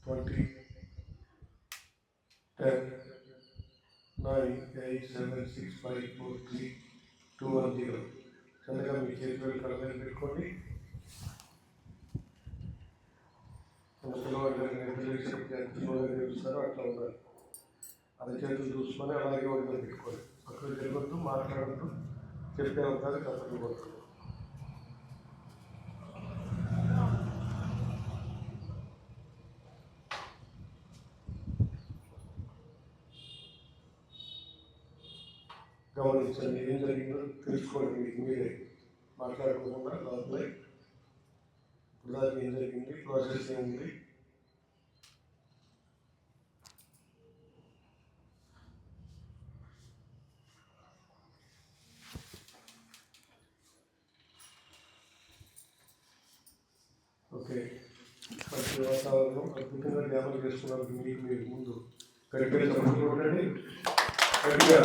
20, 10, 9, 8, 7, 6, 5, 4, 3, 2, 1, 0. చల్లగా మీ చేతులు కళ్ళ మీద పెట్టుకోండి. పిల్లవాళ్ళు చూస్తారో అట్లా ఉండాలి. అది చేతులు చూసుకొని అలాగే ఒడిలో పెట్టుకోండి. అక్కడ తిరగొద్దు, మాట్లాడద్దు, చెప్పే ఉంటారు కథలు కొట్టదు. గమనించండి, ఏం జరిగిందో తెలుసుకోండి. మీకు మీరే మాట్లాడుకోకుండా లోపల ఇప్పుడు దాకా ఏం జరిగింది, ప్రాసెస్ ఏముంది. ఓకే, మంచి వాతావరణం అద్భుతంగా ధ్యానం చేస్తున్నారు. మీకు మీరు ముందు గట్టిగా చెప్పండి, కొట్టండి గట్టిగా.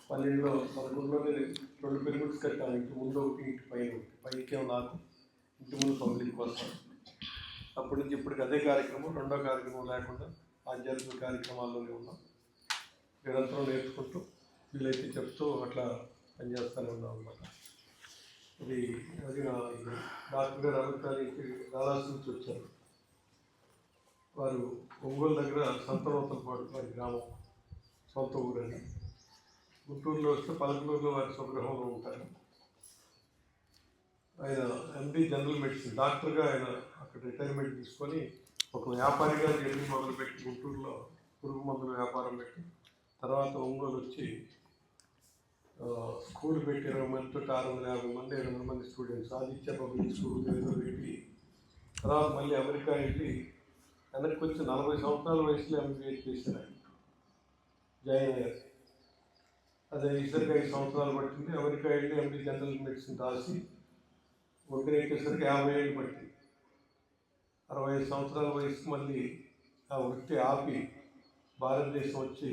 పన్నెండులో 11లోనే 2 పిరమిడ్స్ కట్టాను. ఇంటి ముందు ఒకటి, ఇంటి పైన ఒకటి. పైకేమో నాకు, ఇంటి ముందు పబ్లిక్ వస్తాను. అప్పటి నుంచి ఇప్పటికి అదే కార్యక్రమం, రెండో కార్యక్రమం లేకుండా ఆధ్యాత్మిక కార్యక్రమాల్లోనే ఉన్నాం. నిరంతరం నేర్చుకుంటూ వీళ్ళైతే చెప్తూ అట్లా పనిచేస్తూనే ఉన్నాం అన్నమాట. అది నా డాక్టర్ గారు అభిప్రాయానికి దాదాపు నుంచి వచ్చారు. వారు ఒంగోలు దగ్గర సంతనూతలపాడు వారి గ్రామం, సొంత ఊరని. గుంటూరులో వస్తే పలకలూరులో వారి స్వగృహంలో ఉంటారు. ఆయన ఎండి జనరల్ మెడిసిన్ డాక్టర్గా ఆయన అక్కడ రిటైర్మెంట్ తీసుకొని ఒక వ్యాపారిగా జర్నీ మొదలుపెట్టి గుంటూరులో పురుగు మందుల వ్యాపారం పెట్టి, తర్వాత ఒంగోలు వచ్చి స్కూల్ పెట్టి 20 మందితో 650 మంది 800 మంది స్టూడెంట్స్ ఆదిత్య పబ్లిక్ స్కూల్ ఏదో పెట్టి, తర్వాత మళ్ళీ అమెరికా వెళ్ళి వెనక్కి వచ్చి 40 సంవత్సరాల వయసులో ఎంబీఏ చేశారు. ఆయన జాయిన్ అయ్యారు. అదే ఇద్దరికి 5 సంవత్సరాలు పట్టింది. అమెరికా వెళ్ళి ఎండి జనరల్ మెడిసిన్ రాసి ఒడ్డునెక్కేసరికి 50 ఏళ్ళు పట్టింది. 65 సంవత్సరాల వయసు మళ్ళీ ఆ వృత్తి ఆపి భారతదేశం వచ్చి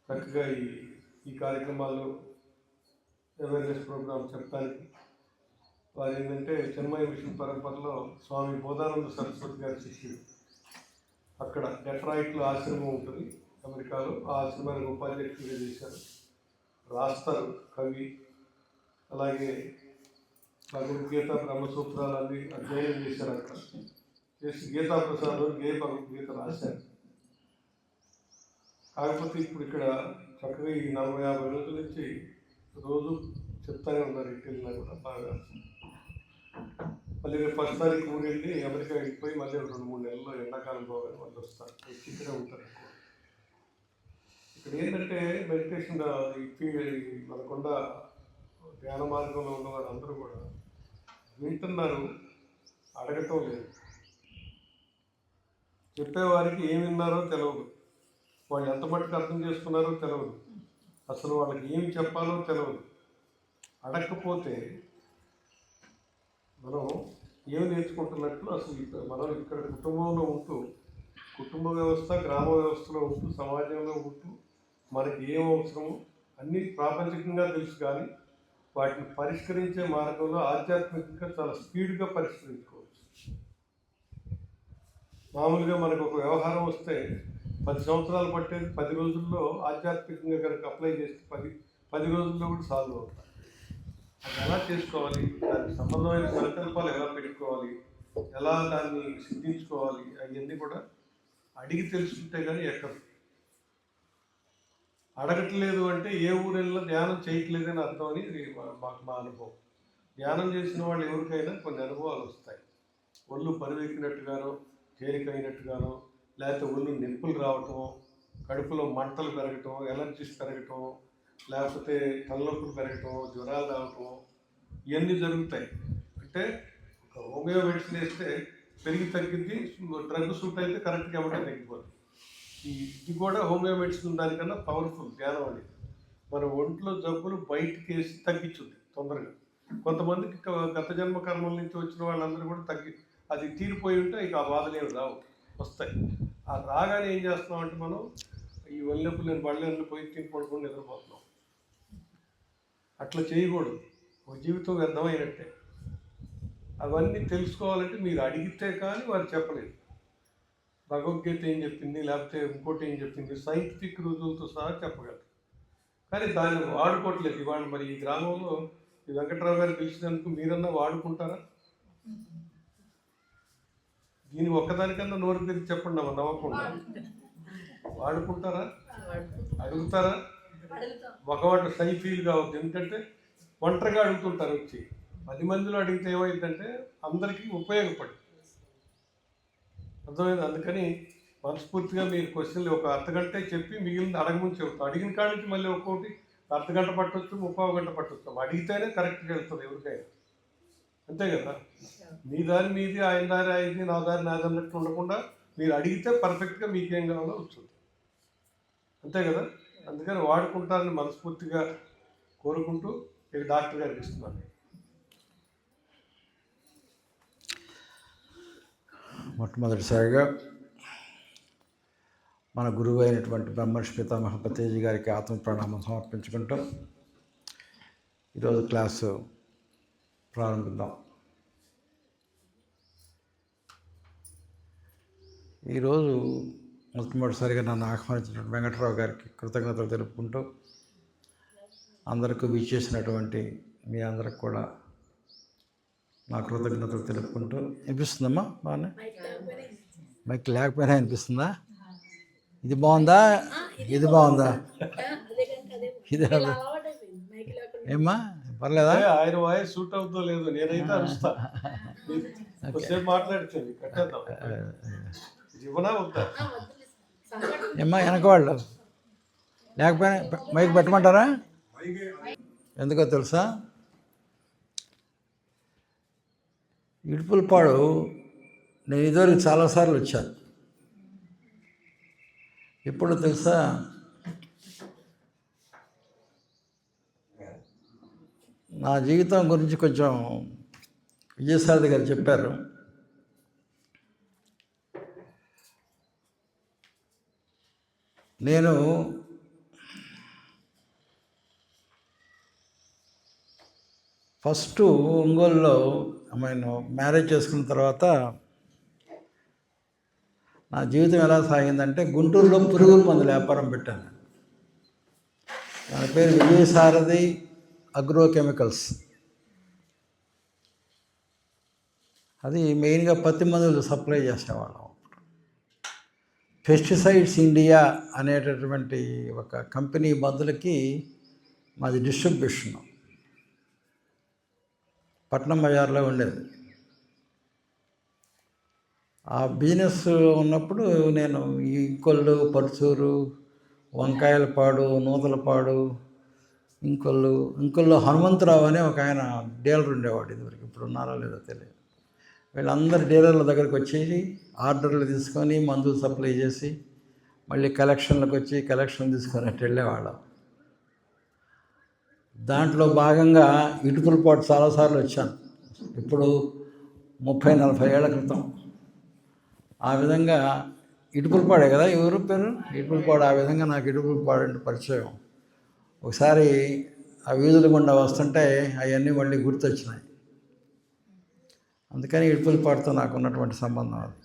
చక్కగా ఈ కార్యక్రమాల్లో అవేర్నెస్ ప్రోగ్రామ్ చెప్పడానికి వారు ఏంటంటే చెన్మయ మిషన్ పరంపరలో స్వామి బోధానంద సరస్వతి గారి శిష్యుడు. అక్కడ డెట్రాయిట్లో ఆశ్రమం ఉంటుంది అమెరికాలో. ఆ ఆశ్రమానికి ఉపాధ్యక్షుడిగా చేశారు. రాస్తారు కవి. అలాగే భగవద్గీత బ్రహ్మసూత్రాలన్నీ అధ్యయనం చేశారు. అక్కడ చేసి గీతా ప్రసాదం భగవద్గీత రాశారు. కాకపోతే ఇప్పుడు ఇక్కడ చక్కగా ఈ 40-50 రోజుల నుంచి రోజు చెప్తానే ఉన్నారు. ఇటు వెళ్ళినా కూడా బాగా. మళ్ళీ రేపు 1 తారీఖు ఊరు వెళ్ళి అమెరికా వెళ్ళిపోయి మళ్ళీ 2-3 నెలల్లో ఎండాకాలం పోగానే మళ్ళీ వస్తారు. ఇక్కడే ఉంటారు. ఇక్కడ ఏంటంటే మెడిటేషన్ మనకొండ ధ్యాన మార్గంలో ఉన్న వారందరూ కూడా వింటున్నారు, అడగటం లేదు. చెప్పేవారికి ఏమి విన్నారో తెలియదు, వాళ్ళు ఎంత మట్టుకు అర్థం చేసుకున్నారో తెలియదు, అసలు వాళ్ళకి ఏమి చెప్పాలో తెలియదు. అడగకపోతే మనం ఏమి నేర్చుకుంటున్నట్లు అసలు మనం ఇక్కడ కుటుంబంలో ఉంటూ, కుటుంబ వ్యవస్థ గ్రామ వ్యవస్థలో ఉంటూ, సమాజంలో ఉంటూ మనకి ఏం అవసరమో అన్నీ ప్రాపంచికంగా తెలుసు. కానీ వాటిని పరిష్కరించే మార్గంలో ఆధ్యాత్మికంగా చాలా స్పీడ్గా పరిష్కరించుకోవచ్చు. మామూలుగా మనకు ఒక వ్యవహారం వస్తే 10 సంవత్సరాలు పట్టేది 10 రోజుల్లో ఆధ్యాత్మికంగా కనుక అప్లై చేస్తే 10 రోజుల్లో కూడా సాల్వ్ అవుతాయి. అది ఎలా చేసుకోవాలి, దానికి సంబంధమైన సంకల్పాలు ఎలా పెట్టుకోవాలి, ఎలా దాన్ని సిద్ధించుకోవాలి, అవన్నీ కూడా అడిగి తెలుసుకుంటే కానీ ఎక్కదు. అడగట్లేదు అంటే ఏ ఊరెళ్ళినా ధ్యానం చేయట్లేదని అర్థం అని మా అనుభవం. ధ్యానం చేసిన వాళ్ళు ఎవరికైనా కొన్ని అనుభవాలు వస్తాయి. ఒళ్ళు పరువెక్కినట్టుగానో, తేలికైనట్టుగానో, లేకపోతే ఒళ్ళు నొప్పులు రావటం, కడుపులో మంటలు పెరగటం, ఎలర్జీస్ పెరగటం, లేకపోతే తలనొప్పులు పెరగటం, జ్వరాలు రావటం, ఇవన్నీ జరుగుతాయి. అంటే ఒక హోమియో మెడిసిన్ వేస్తే పెరిగి తగ్గింది, డ్రగ్ సూట్ అయితే కరెక్ట్గా ఏమంటే తగ్గిపోతుంది. ఇది కూడా హోమియో మెడిసిన్ దానికన్నా పవర్ఫుల్ ధ్యానం అనేది. మన ఒంట్లో జబ్బులు బయటికి వేసి తగ్గించుంది తొందరగా. కొంతమందికి గత జన్మ కర్మల నుంచి వచ్చిన వాళ్ళందరూ కూడా అది తీరిపోయి ఉంటే ఇక ఆ బాధలేమి రావు, వస్తాయి. ఆ రాగానే ఏం చేస్తున్నాం అంటే మనం ఈ ఒళ్ళెప్పులు నేను బళ్ళెళ్ళు పోయి తిని పడుకొని నిద్రపోతున్నాం. అట్లా చేయకూడదు, ఒక జీవితం వ్యర్థమైనట్టే. అవన్నీ తెలుసుకోవాలంటే మీరు అడిగితే కానీ వారు చెప్పలేదు. భగవద్గీత ఏం చెప్పింది, లేకపోతే ఇంకోటి ఏం చెప్పింది, సైంటిఫిక్ రుజువులతో సహా చెప్పగలరు. కానీ దాన్ని వాడుకోవట్లేదు. ఇవాళ మరి ఈ గ్రామంలో ఈ వెంకట్రావు గారు పిలిచినందుకు మీరన్నా వాడుకుంటారా? దీని ఒక్కదానికన్నా నోరు తిరిగి చెప్పండి అమ్మ, నవ్వకుండా. వాడుకుంటారా? అడుగుతారా? ఒకవాటి సై ఫీల్ కావద్దు. ఎందుకంటే ఒంటరిగా అడుగుతుంటారు వచ్చి. 10 మందిలో అడిగితే ఏమైందంటే అందరికీ ఉపయోగపడి అర్థమైంది. అందుకని మనస్ఫూర్తిగా మీరు క్వశ్చన్లు ఒక అర్ధగంట చెప్పి మిగిలిన అడగమని చెబుతాం. అడిగిన కాడి నుంచి మళ్ళీ ఒక్కొక్కటి అర్ధగంట పట్టవచ్చు, 30 గంట పట్టవచ్చు. అడిగితేనే కరెక్ట్గా వెళ్తుంది ఎవరికైనా, అంతే కదా. మీ దారి మీది, ఆయన దారి ఆయనది, నా దారి నాది అన్నట్టు ఉండకుండా మీరు అడిగితే పర్ఫెక్ట్గా మీకేం కావాలో వస్తుంది, అంతే కదా. అందుకని వాడుకుంటారని మనస్ఫూర్తిగా కోరుకుంటూ ఇక డాక్టర్ గారికి ఇస్తున్నాను. మొట్టమొదటిసారిగా మన గురువు అయినటువంటి బ్రహ్మర్షి పితామహ పత్రిజీ గారికి ఆత్మ ప్రణామం సమర్పించుకుంటాం. ఈరోజు క్లాసు ప్రారంభిద్దాం. ఈరోజు మొట్టమొదటిసారిగా నన్ను ఆహ్వానించినటువంటి వెంకట్రావు గారికి కృతజ్ఞతలు తెలుపుకుంటూ, అందరికీ విచ్చేసినటువంటి మీ అందరికి కూడా నా కృతజ్ఞతలు తెలుపుకుంటూ. వినిపిస్తుందమ్మా బాగానే? మైక్ లేకపోయినా వినిపిస్తుందా? ఇది బాగుందా? ఇది బాగుందా? ఇది ఏమ్మా పర్లేదా? ఆయన వాయిస్ సూట్ అవుతుందో లేదు, నేనైతే అరుస్తా. మాట్లాడుతుంది కట్టేద్దాం. ఏమ్మా వెనకవాళ్ళు లేకపోయినా మైక్ పెట్టమంటారా? ఎందుకో తెలుసా, ఇడుపులపాడు నేను ఇదివరకు చాలాసార్లు వచ్చాను. ఇప్పుడు తెలుసా, నా జీవితం గురించి కొంచెం విజయసారథి గారు చెప్పారు. నేను ఫస్ట్ ఒంగోలులో నేను మ్యారేజ్ చేసుకున్న తర్వాత నా జీవితం ఎలా సాగిందంటే, గుంటూరులో పురుగుల మందుల వ్యాపారం పెట్టాను. దాని పేరు విజయసారథి అగ్రో కెమికల్స్. అది మెయిన్గా పత్తి మందులు సప్లై చేసేవాళ్ళం. పెస్టిసైడ్స్ ఇండియా అనేటటువంటి ఒక కంపెనీ మందులకి మాది డిస్ట్రిబ్యూషన్ పట్నం బజార్లో ఉండేది. ఆ బిజినెస్ ఉన్నప్పుడు నేను ఇంకొల్లు, పర్చూరు, వంకాయలపాడు, నూతలపాడు, ఇంకొల్లో హనుమంతరావు అనే ఒక ఆయన డీలర్ ఉండేవాడు ఇదివరకు. ఇప్పుడు ఉన్నారో లేదో తెలియదు. వీళ్ళందరూ డీలర్ల దగ్గరికి వచ్చి ఆర్డర్లు తీసుకొని మందులు సప్లై చేసి మళ్ళీ కలెక్షన్లకు వచ్చి కలెక్షన్ తీసుకొని అట్టు వెళ్ళేవాళ్ళం. దాంట్లో భాగంగా ఇటుకలపాటు చాలాసార్లు వచ్చాను. ఇప్పుడు 30-40 ఏళ్ల క్రితం. ఆ విధంగా ఇటుకలపాడే కదా ఈ ఊరు పేరు, ఇటుకలపాడు. ఆ విధంగా నాకు ఇటుకలపాడు అంటే పరిచయం. ఒకసారి ఆ వీధుల గుండా వస్తుంటే అవన్నీ మళ్ళీ గుర్తొచ్చినాయి. అందుకని ఇటుకలపాడుతో నాకు ఉన్నటువంటి సంబంధం అది.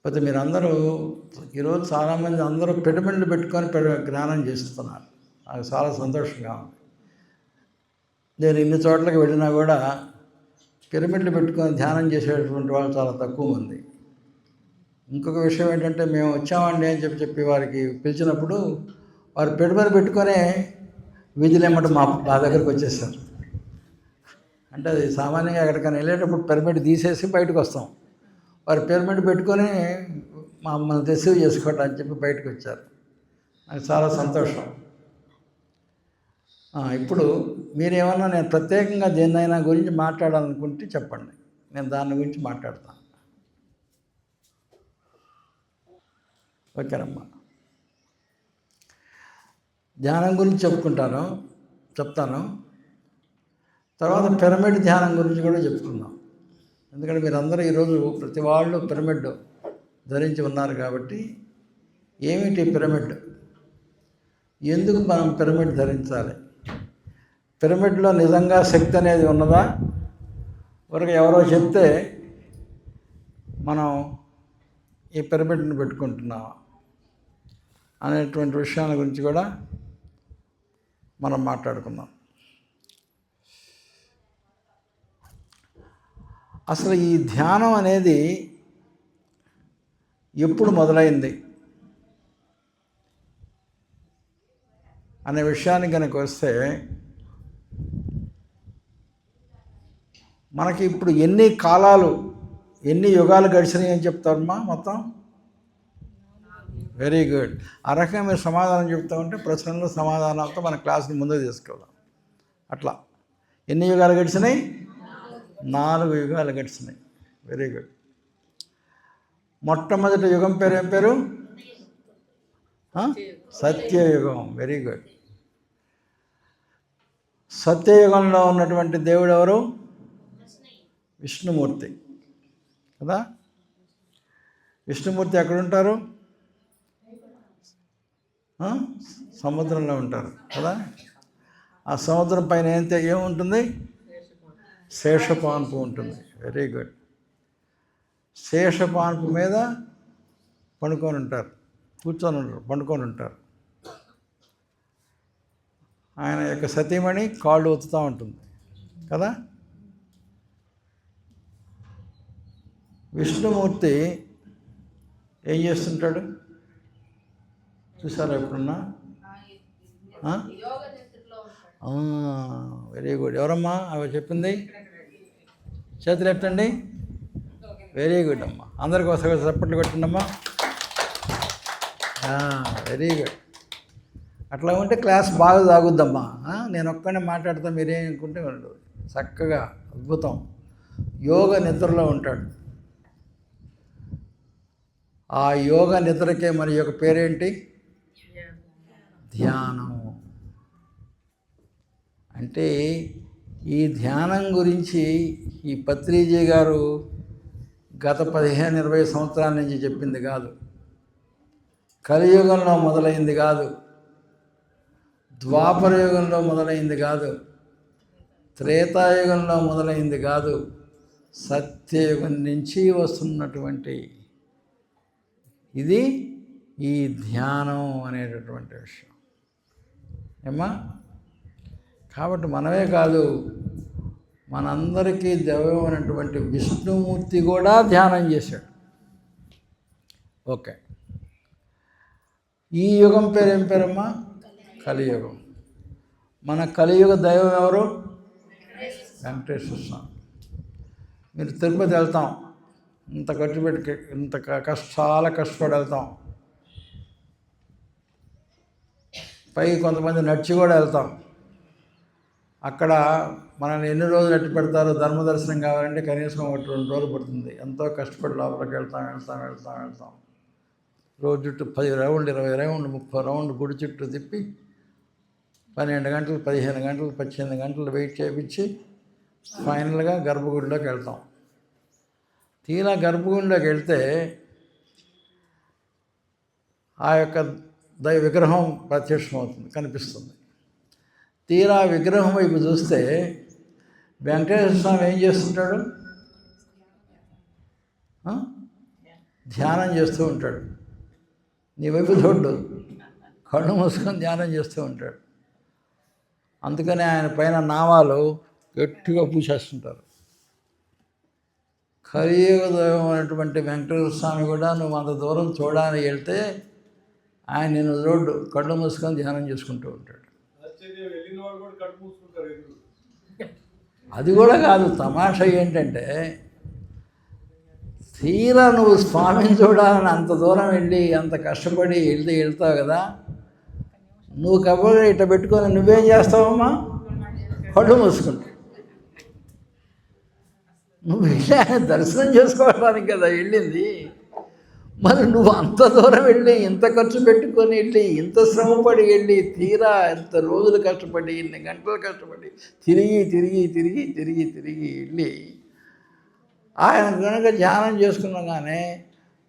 పోతే మీరందరూ ఈరోజు చాలామంది అందరూ పిరమిడ్లు పెట్టుకొని జ్ఞానం చేస్తున్నారు. నాకు చాలా సంతోషంగా ఉంది. నేను ఇన్ని చోట్లకి వెళ్ళినా కూడా పిరమిడ్లు పెట్టుకొని ధ్యానం చేసేటువంటి వాళ్ళు చాలా తక్కువ మంది. ఇంకొక విషయం ఏంటంటే, మేము వచ్చామండి అని చెప్పి వారికి పిలిచినప్పుడు వారు పిరమిడ్ పెట్టుకొని వీధులేమట మా దగ్గరికి వచ్చేసారు. అంటే అది సామాన్యంగా ఎక్కడికైనా వెళ్ళేటప్పుడు పిరమిడ్ తీసేసి బయటకు వస్తాం. వారు పిరమిడ్ పెట్టుకొని మమ్మల్ని రిసీవ్ చేసుకోవటం అని చెప్పి బయటకు వచ్చారు. నాకు చాలా సంతోషం. ఇప్పుడు మీరేమన్నా నేను ప్రత్యేకంగా దేన్నైనా గురించి మాట్లాడాలనుకుంటే చెప్పండి, నేను దాని గురించి మాట్లాడతాను. ఓకేనమ్మా. ధ్యానం గురించి చెప్తాను. తర్వాత పిరమిడ్ ధ్యానం గురించి కూడా చెప్పుకుందాం. ఎందుకంటే మీరందరూ ఈరోజు ప్రతి వాళ్ళు పిరమిడ్ ధరించి ఉన్నారు కాబట్టి ఏమిటి పిరమిడ్, ఎందుకు మనం పిరమిడ్ ధరించాలి, పిరమిడ్లో నిజంగా శక్తి అనేది ఉన్నదా, వరకు ఎవరో చెప్తే మనం ఈ పిరమిడ్ని పెట్టుకుంటున్నాం అనేటువంటి విషయాల గురించి కూడా మనం మాట్లాడుకుందాం. అసలు ఈ ధ్యానం అనేది ఎప్పుడు మొదలైంది అనే విషయానికి కనుక వస్తే, మనకి ఇప్పుడు ఎన్ని కాలాలు, ఎన్ని యుగాలు గడిచినాయి అని చెప్తారమ్మా మొత్తం? Very good. ఆ రకంగా మీరు సమాధానం చెప్తా ఉంటే ప్రశ్నలు సమాధానాలతో మన క్లాస్ని ముందుకు తీసుకెళ్దాం. అట్లా ఎన్ని యుగాలు గడిచినాయి? 4 యుగాలు గడిచినాయి. Very good. మొట్టమొదటి యుగం పేరు ఏం పేరు? సత్యయుగం. Very good. సత్యయుగంలో ఉన్నటువంటి దేవుడు ఎవరు? విష్ణుమూర్తి కదా. విష్ణుమూర్తి ఎక్కడుంటారు? సముద్రంలో ఉంటారు కదా. ఆ సముద్రం పైన ఏముంటుంది? శేషపాన్పు ఉంటుంది. Very good. శేషపాన్పు మీద పండుకొని ఉంటారు, కూర్చొని ఉంటారు, పండుకొని ఉంటారు. ఆయన యొక్క సతీమణి కాళ్ళు ఒత్తుతూ ఉంటుంది కదా. విష్ణుమూర్తి ఏం చేస్తుంటాడు చూసారా ఎప్పుడన్నా? Very good. ఎవరమ్మా అవి చెప్పింది? చేతులు ఎత్తండి. వెరీ గుడ్ అమ్మా. అందరికి ఒకసారి చప్పట్లు కొట్టండమ్మా. Very good. అట్లా ఉంటే క్లాస్ బాగా సాగుద్దమ్మా. నేను ఒక్కనే మాట్లాడితే మీరేం అనుకుంటే ఉండదు. చక్కగా అద్భుతం. యోగ నిద్రలో ఉంటాడు. ఆ యోగ నిద్రకే మరి యొక్క పేరేంటి? ధ్యానం. అంటే ఈ ధ్యానం గురించి ఈ పత్రిజీ గారు గత 15-20 సంవత్సరాల నుంచి చెప్పింది కాదు, కలియుగంలో మొదలైంది కాదు, ద్వాపర యుగంలో మొదలైంది కాదు, త్రేతాయుగంలో మొదలైంది కాదు, సత్యయుగం నుంచి వస్తున్నటువంటి ఇది ఈ ధ్యానం అనేటటువంటి విషయం ఏమ్మా. కాబట్టి మనమే కాదు, మనందరికీ దైవమైనటువంటి విష్ణుమూర్తి కూడా ధ్యానం చేశాడు. ఓకే. ఈ యుగం పేరు ఏం పేరమ్మా? కలియుగం. మన కలియుగ దైవం ఎవరు? వెంకటేశ్వర స్వామి. మీరు తిరుపతి వెళ్తాం, ఇంత కట్టుబెట్టి ఇంత చాలా కష్టపడి వెళ్తాం. పైకి కొంతమంది నడిచి కూడా వెళ్తాం. అక్కడ మనల్ని ఎన్ని రోజులు ఎట్టు పెడతారో ధర్మదర్శనం కావాలంటే కనీసం 1-2 రోజులు పడుతుంది. ఎంతో కష్టపడి లోపలికి వెళ్తాం. రోజు చుట్టూ 10 రౌండ్లు, 20 రౌండ్లు, 30 రౌండ్లు గుడి చుట్టూ తిప్పి 12 గంటలు, 15 గంటలు, 18 గంటలు వెయిట్ చేయించి ఫైనల్గా గర్భగుడిలోకి వెళ్తాం. తీరా గర్భగుడిలోకి వెళ్తే ఆ యొక్క విగ్రహం ప్రత్యక్షమవుతుంది, కనిపిస్తుంది. తీరా విగ్రహం వైపు చూస్తే వెంకటేశ్వర స్వామి ఏం చేస్తుంటాడు? ధ్యానం చేస్తూ ఉంటాడు. నీ వైపు చూడు, కళ్ళు మూసుకొని ధ్యానం చేస్తూ ఉంటాడు. అందుకని ఆయన పైన నామాలు గట్టిగా పూసేస్తుంటారు. కలియుగ దైవం అనేటువంటి వెంకటేశ్వర స్వామి కూడా నువ్వు అంత దూరం చూడడానికి వెళ్తే ఆయన నిన్ను రోడ్డు కళ్ళు మూసుకొని ధ్యానం చేసుకుంటూ ఉంటాడు. అది కూడా కాదు, తమాషా ఏంటంటే తీరా నువ్వు స్వామిని చూడాలని అంత దూరం వెళ్ళి అంత కష్టపడి వెళ్తావు కదా, నువ్వు కబడ్డీ ఇట్లా పెట్టుకొని నువ్వేం చేస్తావమ్మా? కళ్ళు మూసుకుంటావు. నువ్వు వెళ్ళి దర్శనం చేసుకోవడానికి కదా వెళ్ళింది. మరి నువ్వు అంత దూరం వెళ్ళి ఇంత ఖర్చు పెట్టుకొని వెళ్ళి ఇంత శ్రమపడి వెళ్ళి తీరా ఇంత రోజులు కష్టపడి ఇన్ని గంటలు కష్టపడి తిరిగి వెళ్ళి ఆయన కనుక ధ్యానం చేసుకున్నాగానే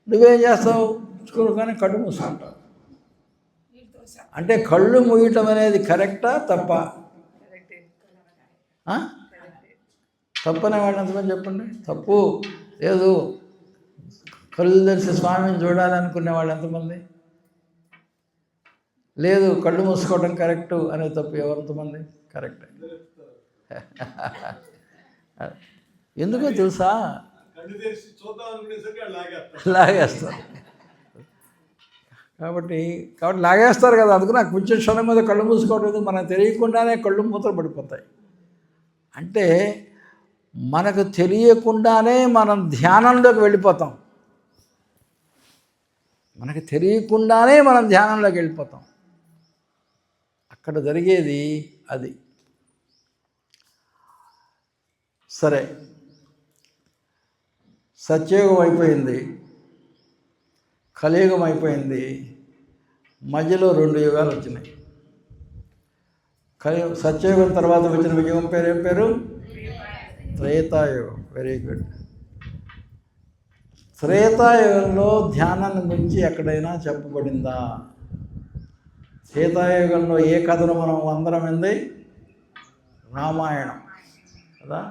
నువ్వేం చేస్తావు? చూడగానే కళ్ళు మూసుకుంటావు. అంటే కళ్ళు మూయటం అనేది కరెక్టా తప్ప? తప్పనే వాళ్ళు ఎంతమంది చెప్పండి? తప్పు లేదు. కళ్ళు తెరిచి స్వామిని చూడాలనుకునే వాళ్ళు ఎంతమంది? లేదు, కళ్ళు మూసుకోవడం కరెక్టు అనే తప్పు ఎవరెంతమంది? కరెక్ట్. ఎందుకో తెలుసా? లాగేస్తారు. కాబట్టి లాగేస్తారు కదా. అందుకు నాకు కొంచెం క్షణం మీద కళ్ళు మూసుకోవడం మనకు తెలియకుండానే కళ్ళు మూతలు పడిపోతాయి. అంటే మనకు తెలియకుండానే మనం ధ్యానంలోకి వెళ్ళిపోతాం. మనకు తెలియకుండానే మనం ధ్యానంలోకి వెళ్ళిపోతాం. అక్కడ జరిగేది అది. సరే, సత్యయుగం అయిపోయింది, కలియుగం అయిపోయింది, మధ్యలో 2 యుగాలు వచ్చినాయి. సత్యయుగం తర్వాత వచ్చిన యుగం పేరు ఏం పేరు? త్రేతాయుగం. Very good. త్రేతాయుగంలో ధ్యానాన్ని గురించి ఎక్కడైనా చెప్పబడిందా? త్రేతాయుగంలో ఏ కథను మనం అందరం వింది? రామాయణం కదా.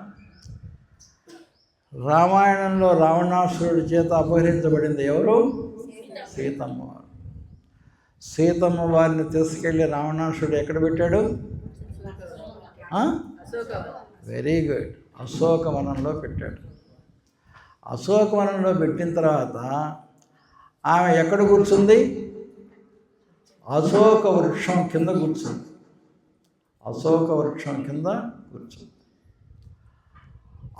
రామాయణంలో రావణాసురుడి చేత అపహరించబడింది ఎవరు? సీతమ్మ వారు. సీతమ్మ వారిని తీసుకెళ్ళి రావణాసురుడు ఎక్కడ పెట్టాడు? వెరీ గుడ్, అశోకవనంలో పెట్టాడు. అశోకవనంలో పెట్టిన తర్వాత ఆమె ఎక్కడ కూర్చుంది? అశోక వృక్షం కింద కూర్చుంది. అశోక వృక్షం కింద కూర్చుంది.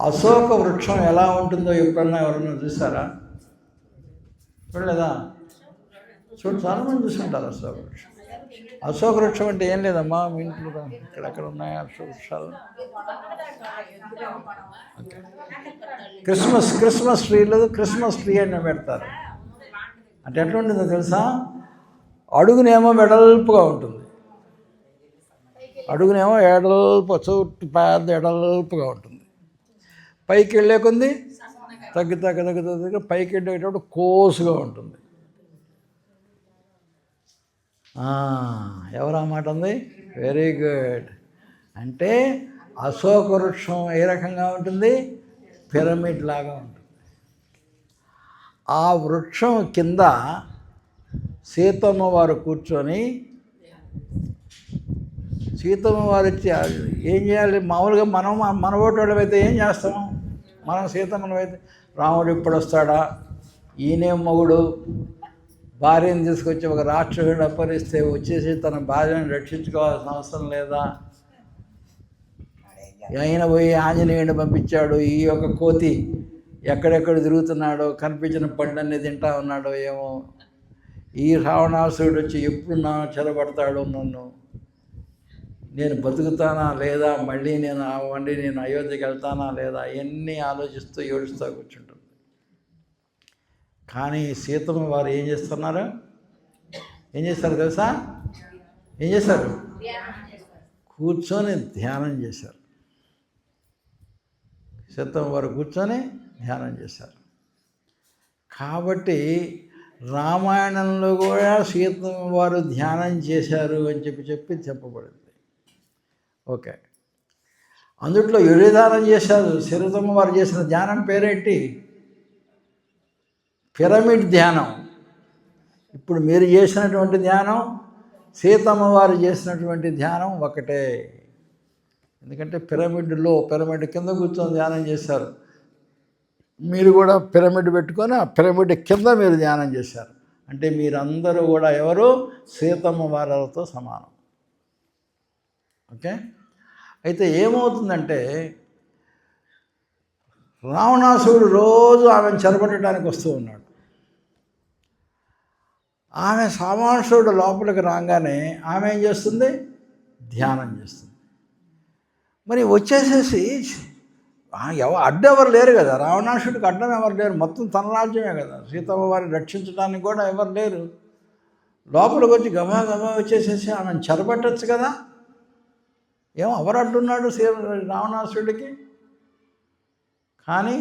అశోక వృక్షం ఎలా ఉంటుందో ఎప్పుడన్నా ఎవరన్నా చూసారా? చూడలేదా? చాలామంది చూసుకుంటారు అశోక వృక్షం. అశోక వృక్షం అంటే ఏం లేదమ్మా, మీ ఇంట్లో ఇక్కడెక్కడ ఉన్నాయి అశోక వృక్షాలు? క్రిస్మస్ ట్రీ లేదు, క్రిస్మస్ ట్రీ అని పెడతారు. అంటే ఎట్లా ఉంటుందో తెలుసా? అడుగునేమో వెడల్పుగా ఉంటుంది, అడుగునేమో చుట్టూ పెద్ద ఎడల్పుగా ఉంటుంది. పైకి వెళ్ళే కొంది తగ్గి పైకి వెళ్ళేటప్పుడు కోసుగా ఉంటుంది. ఎవరా మాట ఉంది? Very good. అంటే అశోక వృక్షం ఏ రకంగా ఉంటుంది? పిరమిడ్ లాగా ఉంటుంది. ఆ వృక్షం కింద సీతమ్మ వారు కూర్చొని, సీతమ్మ వారు వచ్చి ఏం చేయాలి? మామూలుగా మన ఓటోళ్ళం అయితే ఏం చేస్తాము? మనం సీతమ్మను అయితే రాముడు ఇప్పుడు వస్తాడా, ఈయనే మొగుడు భార్యను తీసుకొచ్చి ఒక రాక్షసుడు అపహరిస్తే వచ్చేసి తన భార్యను రక్షించుకోవాల్సిన అవసరం లేదా? ఆయన పోయి ఆంజనేయుడిని పంపించాడు, ఈ యొక్క కోతి ఎక్కడెక్కడ తిరుగుతున్నాడో, కనిపించిన పండ్లన్నీ తింటా ఉన్నాడో ఏమో, ఈ రావణాసురుడు వచ్చి ఎప్పుడు నా చెరబడతాడో, నేను బతుకుతానా లేదా, మళ్ళీ నేను అయోధ్యకి వెళ్తానా లేదా, ఇవన్నీ ఆలోచిస్తూ ఏడుస్తూ కూర్చుంటుంది. కానీ సీతమ్మ వారు ఏం చేస్తున్నారు? ఏం చేస్తారు తెలుసా? ఏం చేశారు? కూర్చొని ధ్యానం చేశారు. సీతమ్మ వారు కూర్చొని ధ్యానం చేశారు. కాబట్టి రామాయణంలో కూడా సీతమ్మ వారు ధ్యానం చేశారు అని చెప్పబడింది. ఓకే, అందుట్లో యుడిదానం చేశారు. సీతమ్మ వారు చేసిన ధ్యానం పేరేంటి? పిరమిడ్ ధ్యానం. ఇప్పుడు మీరు చేసినటువంటి ధ్యానం, సీతమ్మ వారు చేసినటువంటి ధ్యానం ఒకటే. ఎందుకంటే పిరమిడ్ కింద కూర్చొని ధ్యానం చేశారు. మీరు కూడా పిరమిడ్ పెట్టుకొని ఆ పిరమిడ్ కింద మీరు ధ్యానం చేశారు. అంటే మీరందరూ కూడా ఎవరు? సీతమ్మ వారితో సమానం. ఓకే, అయితే ఏమవుతుందంటే రావణాసురుడు రోజు ఆమెను చెరపట్టడానికి వస్తూ ఉన్నాడు. ఆమె సామానుషుడు లోపలికి రాగానే ఆమె ఏం చేస్తుంది? ధ్యానం చేస్తుంది. మరి వచ్చేసేసి అడ్డెవరు లేరు కదా, రావణాసుడికి అడ్డం ఎవరు లేరు, మొత్తం తన రాజ్యమే కదా. సీతమ్మ వారిని రక్షించడానికి కూడా ఎవరు లేరు. లోపలికి వచ్చి గబా గబా వచ్చేసేసి ఆమెను చెరబట్టచ్చు కదా. ఏమో ఎవరు అడ్డున్నాడు రావణాసుడికి? కానీ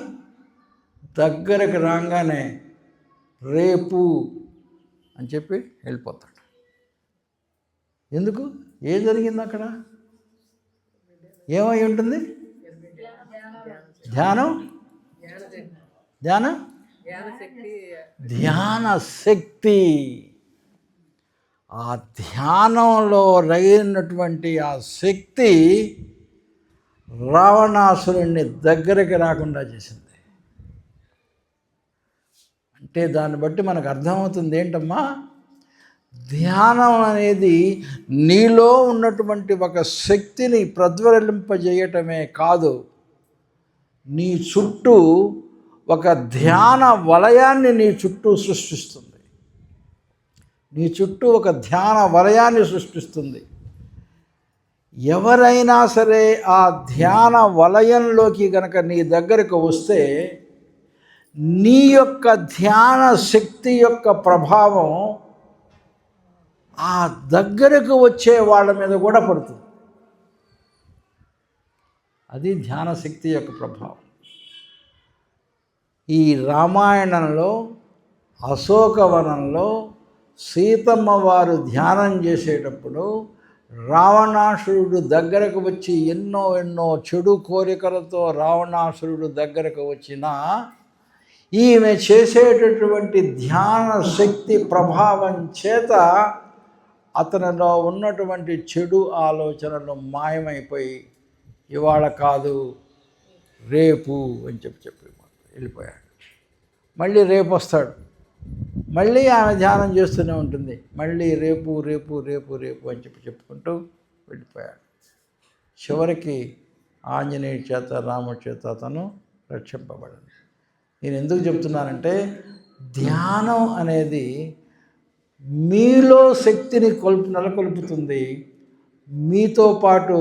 దగ్గరకు రాగానే రేపు అని చెప్పి వెళ్ళిపోతాడు. ఎందుకు? ఏం జరిగింది అక్కడ? ఏమై ఉంటుంది? ధ్యాన శక్తి. ఆ ధ్యానంలో రగిలినటువంటి ఆ శక్తి రావణాసురుణ్ణి దగ్గరికి రాకుండా చేసింది. అంటే దాన్ని బట్టి మనకు అర్థమవుతుంది ఏంటమ్మా, ధ్యానం అనేది నీలో ఉన్నటువంటి ఒక శక్తిని ప్రజ్వలింపజేయటమే కాదు, నీ చుట్టూ ఒక ధ్యాన వలయాన్ని నీ చుట్టూ సృష్టిస్తుంది. నీ చుట్టూ ఒక ధ్యాన వలయాన్ని సృష్టిస్తుంది. ఎవరైనా సరే ఆ ధ్యాన వలయంలోకి గనక నీ దగ్గరకు వస్తే నీ యొక్క ధ్యాన శక్తి యొక్క ప్రభావం ఆ దగ్గరకు వచ్చే వాళ్ళ మీద కూడా పడుతుంది. అది ధ్యాన శక్తి యొక్క ప్రభావం. ఈ రామాయణంలో అశోకవనంలో సీతమ్మ వారు ధ్యానం చేసేటప్పుడు రావణాసురుడు దగ్గరకు వచ్చి ఎన్నో చెడు కోరికలతో రావణాసురుడు దగ్గరకు వచ్చినా ఈమె చేసేటటువంటి ధ్యాన శక్తి ప్రభావం చేత అతనిలో ఉన్నటువంటి చెడు ఆలోచనలు మాయమైపోయి ఇవాళ కాదు రేపు అని చెప్పి వెళ్ళిపోయాడు. మళ్ళీ రేపు వస్తాడు, మళ్ళీ ఆమె ధ్యానం చేస్తూనే ఉంటుంది. మళ్ళీ రేపు రేపు రేపు రేపు అని చెప్పుకుంటూ వెళ్ళిపోయాడు. చివరికి ఆంజనేయుడి చేత రాముడి చేత అతను రక్షింపబడింది. నేను ఎందుకు చెప్తున్నానంటే ధ్యానం అనేది మీలో శక్తిని నెలకొల్పుతుంది. మీతో పాటు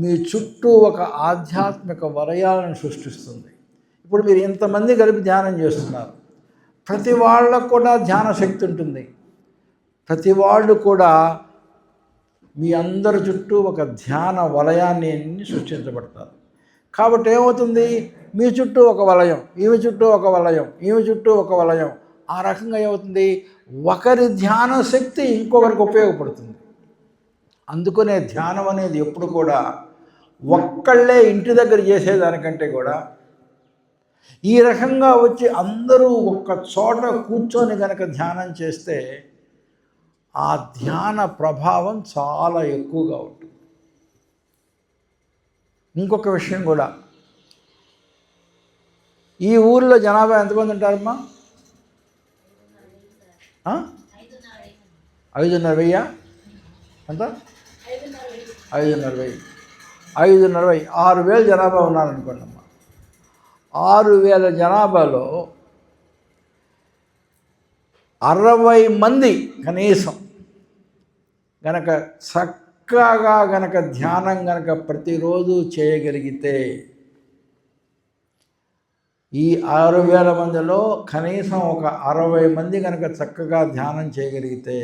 మీ చుట్టూ ఒక ఆధ్యాత్మిక వలయాలను సృష్టిస్తుంది. ఇప్పుడు మీరు ఇంతమంది కలిపి ధ్యానం చేస్తున్నారు, ప్రతి వాళ్ళకు కూడా ధ్యాన శక్తి ఉంటుంది. ప్రతి వాళ్ళు కూడా మీ అందరి చుట్టూ ఒక ధ్యాన వలయాన్ని సృష్టించబడతారు. కాబట్టి ఏమవుతుంది, మీ చుట్టూ ఒక వలయం, ఈమె చుట్టూ ఒక వలయం, ఈమె చుట్టూ ఒక వలయం. ఆ రకంగా ఏమవుతుంది, ఒకరి ధ్యాన శక్తి ఇంకొకరికి ఉపయోగపడుతుంది. అందుకనే ధ్యానం అనేది ఎప్పుడు కూడా ఒక్కళ్ళే ఇంటి దగ్గర చేసేదానికంటే కూడా ఈ రకంగా వచ్చి అందరూ ఒక్క చోట కూర్చొని కనుక ధ్యానం చేస్తే ఆ ధ్యాన ప్రభావం చాలా ఎక్కువగా ఉంటుంది. ఇంకొక విషయం కూడా, ఈ ఊరిలో జనాభా ఎంతమంది ఉంటారమ్మా? 5,500 ఎంత? 5,500. 6,000 జనాభా ఉన్నారనుకోండి అమ్మా. 6,000 జనాభాలో 60 మంది కనీసం గనక చక్కగా గనక ధ్యానం గనక ప్రతిరోజు చేయగలిగితే, ఈ 6,000 మందిలో కనీసం ఒక 60 మంది కనుక చక్కగా ధ్యానం చేయగలిగితే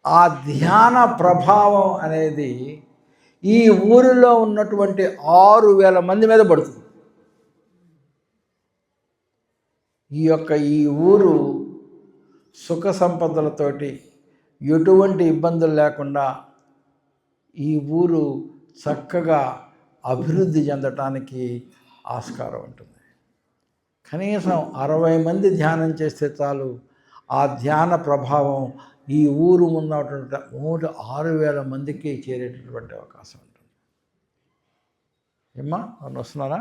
ఆ ధ్యాన ప్రభావం అనేది ఈ ఊరిలో ఉన్నటువంటి 6,000 మంది మీద పడుతుంది. ఈ ఊరు సుఖ సంపదలతోటి ఎటువంటి ఇబ్బందులు లేకుండా ఈ ఊరు చక్కగా అభివృద్ధి చెందటానికి ఆస్కారం ఉంటుంది. కనీసం 60 మంది ధ్యానం చేస్తే చాలు, ఆ ధ్యాన ప్రభావం ఈ ఊరు ఉన్నటువంటి 6,000 మందికి చేరేటటువంటి అవకాశం ఉంటుంది. ఏమ్మా వాళ్ళు వస్తున్నారా?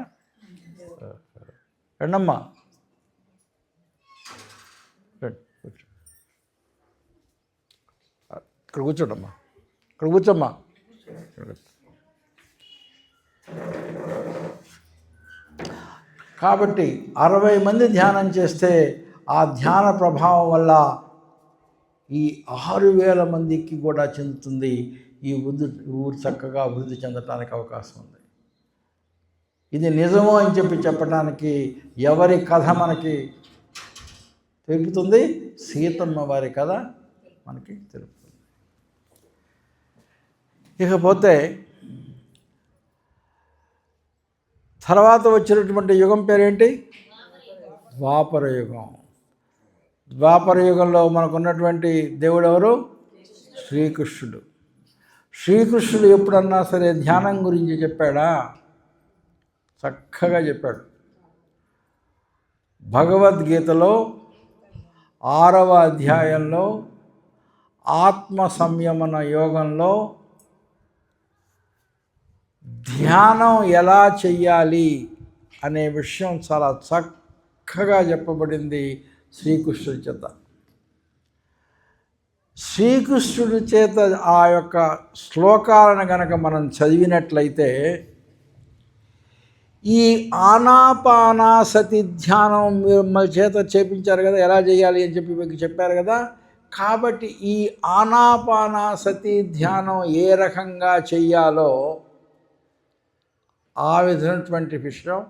రండమ్మా, ఇక్కడ కూర్చోండమ్మా, ఇక్కడ కూర్చోమ్మా. కాబట్టి 60 మంది ధ్యానం చేస్తే ఆ ధ్యాన ప్రభావం వల్ల ఈ 6,000 మందికి కూడా చెందుతుంది. ఈ ఊరు చక్కగా అభివృద్ధి చెందటానికి అవకాశం ఉంది. ఇది నిజమో అని చెప్పడానికి ఎవరి కథ మనకి తెలుపుతుంది? సీతమ్మ వారి కథ మనకి తెలుపుతుంది. ఇకపోతే తర్వాత వచ్చినటువంటి యుగం పేరేంటి? ద్వాపర యుగం. ద్వాపర యుగంలో మనకున్నటువంటి దేవుడు ఎవరు? శ్రీకృష్ణుడు. శ్రీకృష్ణుడు ఎప్పుడన్నా సరే ధ్యానం గురించి చెప్పాడా? చక్కగా చెప్పాడు. భగవద్గీతలో 6వ అధ్యాయంలో ఆత్మ సంయమన యోగంలో ధ్యానం ఎలా చెయ్యాలి అనే విషయం చాలా చక్కగా చెప్పబడింది శ్రీకృష్ణుడి చేత. శ్రీకృష్ణుడి చేత ఆ యొక్క శ్లోకాలను గనక మనం చదివినట్లయితే ఈ ఆనాపానాసతి ధ్యానం మిమ్మల్ని చేత చేపించారు కదా, ఎలా చేయాలి అని చెప్పి మీకు చెప్పారు కదా. కాబట్టి ఈ ఆనాపానాసతి ధ్యానం ఏ రకంగా చెయ్యాలో ఆ విధమైనటువంటి విషయం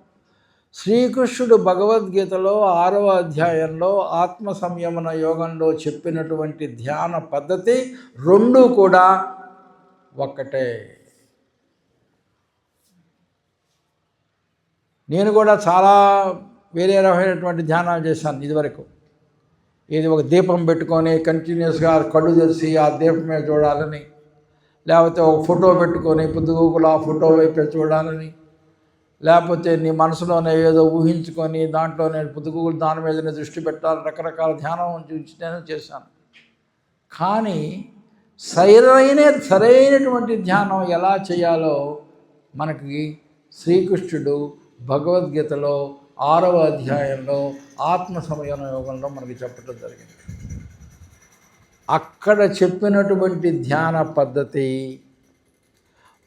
శ్రీకృష్ణుడు భగవద్గీతలో 6వ అధ్యాయంలో ఆత్మ సంయమన యోగంలో చెప్పినటువంటి ధ్యాన పద్ధతి రెండూ కూడా ఒక్కటే. నేను కూడా చాలా వేరే రకమైనటువంటి ధ్యానాలు చేశాను ఇదివరకు. ఇది ఒక దీపం పెట్టుకొని కంటిన్యూస్గా కళ్ళు తెరిచి ఆ దీపం మీద చూడాలని, లేకపోతే ఒక ఫోటో పెట్టుకొని పొద్దుగూకులు ఆ ఫోటో వైపే చూడాలని, లేకపోతే నీ మనసులోనే ఏదో ఊహించుకొని దాంట్లోనే పొద్దుగూకులు దాని మీదనే దృష్టి పెట్టాలి. రకరకాల ధ్యానం చూసి నేను చేశాను. కానీ సరైనటువంటి ధ్యానం ఎలా చేయాలో మనకి శ్రీకృష్ణుడు భగవద్గీతలో 6వ అధ్యాయంలో ఆత్మ సంయమన యోగంలో మనకి చెప్పడం జరిగింది. అక్కడ చెప్పినటువంటి ధ్యాన పద్ధతి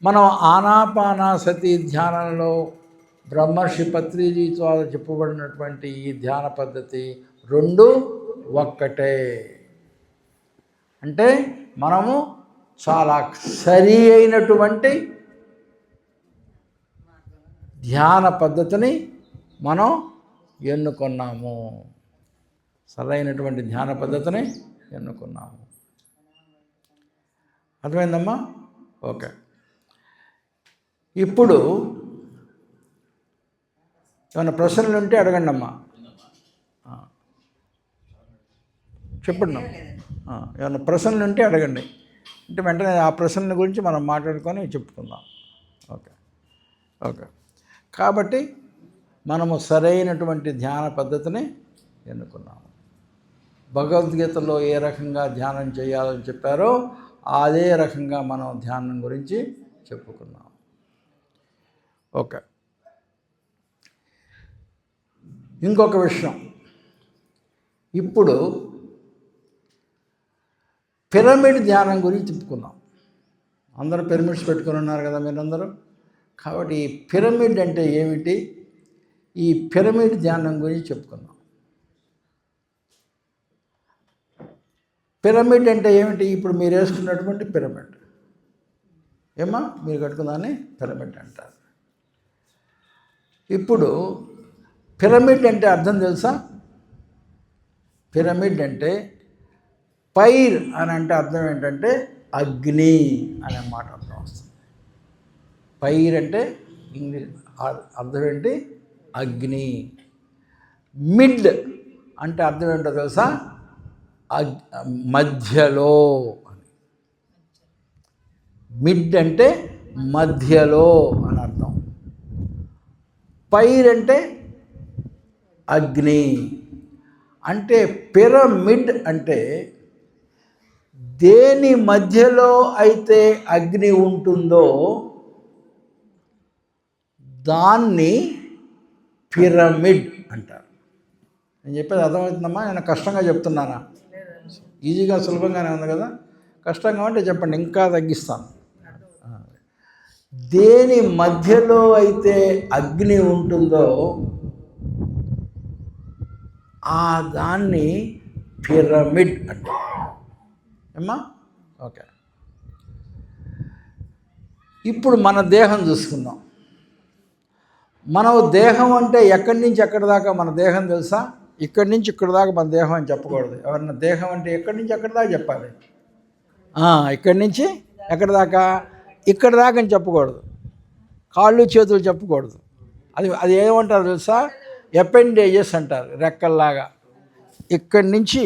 మనం ఆనాపానాసతి ధ్యానంలో బ్రహ్మర్షి పత్రిజీ ద్వారా చెప్పబడినటువంటి ఈ ధ్యాన పద్ధతి రెండు ఒక్కటే. అంటే మనము చాలా సరి అయినటువంటి ధ్యాన పద్ధతిని మనం ఎన్నుకున్నాము. సరైనటువంటి ధ్యాన పద్ధతిని ఎన్నుకున్నాము. అర్థమైందమ్మా? ఓకే. ఇప్పుడు ఏమైనా ప్రశ్నలు ఉంటే అడగండి అమ్మా. చెప్పండి. ఏమైనా ప్రశ్నలు ఉంటే అడగండి. అంటే వెంటనే ఆ ప్రశ్నల గురించి మనం మాట్లాడుకొని చెప్పుకుందాం. Okay okay. కాబట్టి మనము సరైనటువంటి ధ్యాన పద్ధతిని ఎన్నుకున్నాము. భగవద్గీతలో ఏ రకంగా ధ్యానం చేయాలని చెప్పారో అదే రకంగా మనం ధ్యానం గురించి చెప్పుకున్నాం. ఓకే. ఇంకొక విషయం, ఇప్పుడు పిరమిడ్ ధ్యానం గురించి చెప్పుకున్నాం. అందరూ పిరమిడ్స్ పెట్టుకుని ఉన్నారు కదా మీరందరూ. కాబట్టి ఈ పిరమిడ్ అంటే ఏమిటి, ఈ పిరమిడ్ ధ్యానం గురించి చెప్పుకున్నాం. పిరమిడ్ అంటే ఏమిటి? ఇప్పుడు మీరు వేసుకున్నటువంటి పిరమిడ్ ఏమా మీరు కట్టుకుందాన్ని పిరమిడ్ అంటారు. ఇప్పుడు పిరమిడ్ అంటే అర్థం తెలుసా? పిరమిడ్ అంటే పైర్ అని అంటే అర్థం ఏంటంటే అగ్ని అనే మాట అర్థం వస్తుంది. పైర్ అంటే ఇంగ్లీష్ అర్థం ఏంటి? అగ్ని. మిడ్ అంటే అర్థం ఏంటో తెలుసా? మధ్యలో అని. మిడ్ అంటే మధ్యలో అని అర్థం. పైర్ అంటే అగ్ని. అంటే పిరమిడ్ అంటే దేని మధ్యలో అయితే అగ్ని ఉంటుందో దాన్ని పిరమిడ్ అంటారు. నేను చెప్పేది అర్థమవుతుందమ్మా? నేను కష్టంగా చెప్తున్నానా? ఈజీగా సులభంగానే ఉంది కదా. కష్టంగా అంటే చెప్పండి, ఇంకా తగ్గిస్తాను. దేని మధ్యలో అయితే అగ్ని ఉంటుందో ఆ దాన్ని పిరమిడ్ అంటారు. ఏమ్మా? ఓకే. ఇప్పుడు మన దేహం చూసుకుందాం. మనం దేహం అంటే ఎక్కడి నుంచి ఎక్కడి దాకా మన దేహం తెలుసా? ఇక్కడి నుంచి ఇక్కడి దాకా మన దేహం అని చెప్పకూడదు. ఎవరన్నా దేహం అంటే ఎక్కడి నుంచి ఎక్కడి దాకా చెప్పాలి. ఇక్కడి నుంచి ఎక్కడి దాకా, ఇక్కడి దాకా అని చెప్పకూడదు. కాళ్ళు చేతులు చెప్పకూడదు. అది అది ఏమంటారు తెలుసా? అపెండేజెస్ అంటారు, రెక్కల్లాగా. ఇక్కడి నుంచి